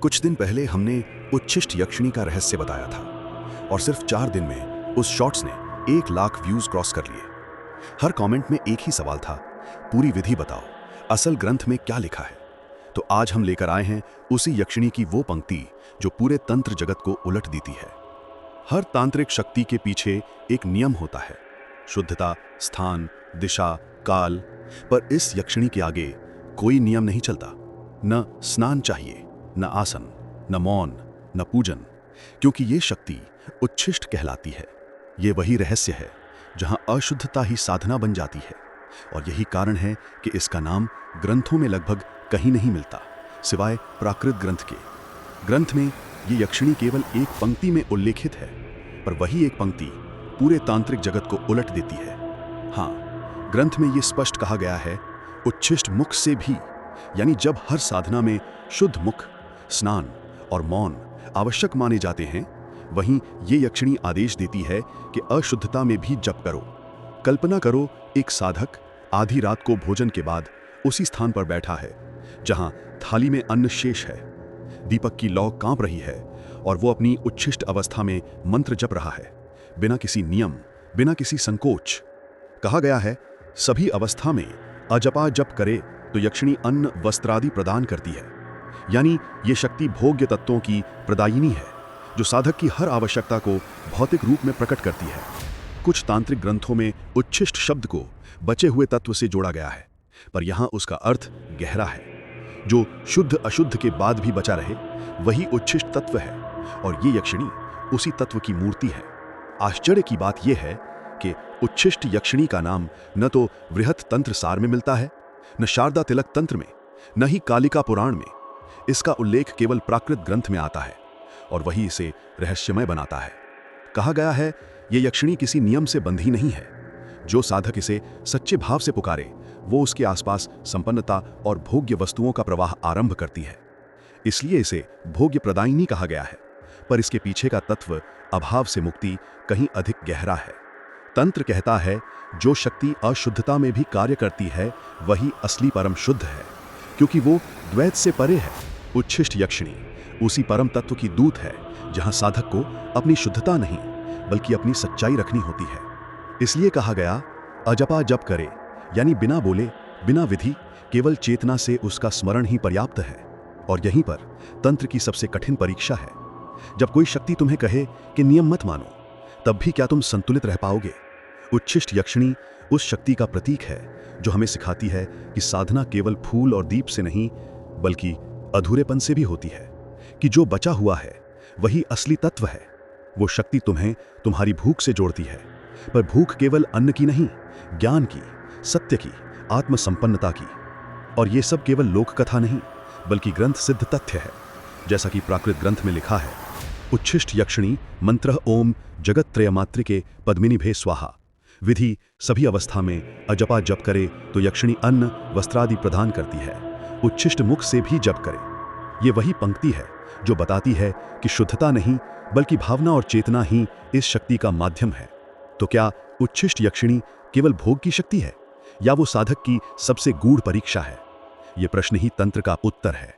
कुछ दिन पहले हमने उच्छिष्ट यक्षिणी का रहस्य बताया था और सिर्फ 4 दिन में उस शॉर्ट्स ने 1 लाख व्यूज क्रॉस कर लिए। हर कमेंट में एक ही सवाल था, पूरी विधि बताओ, असल ग्रंथ में क्या लिखा है। तो आज हम लेकर आए हैं उसी यक्षिणी की वो पंक्ति जो पूरे तंत्र जगत को उलट देती है। हर तांत्रिक शक्ति के पीछे एक नियम होता है, शुद्धता, स्थान, दिशा, काल। पर इस यक्षिणी के आगे कोई नियम नहीं चलता। न स्नान चाहिए, न आसन, न मौन, न पूजन, क्योंकि ये शक्ति उच्छिष्ट कहलाती है। ये वही रहस्य है जहां अशुद्धता ही साधना बन जाती है। और यही कारण है कि इसका नाम ग्रंथों में लगभग कहीं नहीं मिलता, सिवाय प्राकृत ग्रंथ के। ग्रंथ में ये यक्षिणी केवल एक पंक्ति में उल्लेखित है, पर वही एक पंक्ति पूरे तांत्रिक जगत को उलट देती है। हाँ, ग्रंथ में ये स्पष्ट कहा गया है, उच्छिष्ट मुख से भी, यानी जब हर साधना में शुद्ध मुख, स्नान और मौन आवश्यक माने जाते हैं, वहीं ये यक्षिणी आदेश देती है कि अशुद्धता में भी जप करो। कल्पना करो, एक साधक आधी रात को भोजन के बाद उसी स्थान पर बैठा है जहां थाली में अन्न शेष है, दीपक की लौ कांप रही है और वो अपनी उच्छिष्ट अवस्था में मंत्र जप रहा है, बिना किसी नियम, बिना किसी संकोच। कहा गया है, सभी अवस्था में अजपा जप करे तो यक्षिणी अन्न वस्त्रादि प्रदान करती है। यानी ये शक्ति भोग्य तत्वों की प्रदायिनी है, जो साधक की हर आवश्यकता को भौतिक रूप में प्रकट करती है। कुछ तांत्रिक ग्रंथों में उच्छिष्ट शब्द को बचे हुए तत्व से जोड़ा गया है, पर यहाँ उसका अर्थ गहरा है। जो शुद्ध अशुद्ध के बाद भी बचा रहे, वही उच्छिष्ट तत्व है, और ये यक्षिणी उसी तत्व की मूर्ति है। आश्चर्य की बात यह है कि उच्छिष्ट यक्षिणी का नाम न तो वृहत तंत्र सार में मिलता है, न शारदा तिलक तंत्र में, न ही कालिका पुराण में। इसका उल्लेख केवल प्राकृत ग्रंथ में आता है, और वही इसे रहस्यमय बनाता है। कहा गया है, ये यक्षिणी किसी नियम से बंधी नहीं है। जो साधक इसे सच्चे भाव से पुकारे, वो उसके आसपास संपन्नता और भोग्य वस्तुओं का प्रवाह आरंभ करती है। इसलिए इसे भोग्य प्रदायिनी कहा गया है, पर इसके पीछे का तत्व, अभाव से मुक्ति, कहीं अधिक गहरा है। तंत्र कहता है, जो शक्ति अशुद्धता में भी कार्य करती है, वही असली परम शुद्ध है, क्योंकि वो द्वैत से परे है। उच्छिष्ट यक्षिणी उसी परम तत्व की दूत है, जहां साधक को अपनी शुद्धता नहीं, बल्कि अपनी सच्चाई रखनी होती है। इसलिए कहा गया, अजपा जप करे, यानी बिना बोले, बिना विधि, केवल चेतना से उसका स्मरण ही पर्याप्त है। और यहीं पर तंत्र की सबसे कठिन परीक्षा है। जब कोई शक्ति तुम्हें कहे कि नियम मत मानो, तब भी क्या तुम संतुलित रह पाओगे? उच्छिष्ट यक्षिणी उस शक्ति का प्रतीक है जो हमें सिखाती है कि साधना केवल फूल और दीप से नहीं, बल्कि अधूरेपन से भी होती है, कि जो बचा हुआ है वही असली तत्व है। वो शक्ति तुम्हें तुम्हारी भूख से जोड़ती है, पर भूख केवल अन्न की नहीं, ज्ञान की, सत्य की, आत्मसंपन्नता की। और ये सब केवल लोक कथा नहीं, बल्कि ग्रंथ सिद्ध तथ्य है। जैसा कि प्राकृत ग्रंथ में लिखा है, उच्छिष्ट यक्षिणी मंत्र ओम जगत्त्रयमात्रिके पद्मिनी भे स्वाहा। विधि, सभी अवस्था में अजपा जप करे तो यक्षिणी अन्न वस्त्रादि प्रदान करती है। उच्छिष्ट मुख से भी जप करे। ये वही पंक्ति है जो बताती है कि शुद्धता नहीं, बल्कि भावना और चेतना ही इस शक्ति का माध्यम है। तो क्या उच्छिष्ट यक्षिणी केवल भोग की शक्ति है, या वो साधक की सबसे गूढ़ परीक्षा है? ये प्रश्न ही तंत्र का उत्तर है।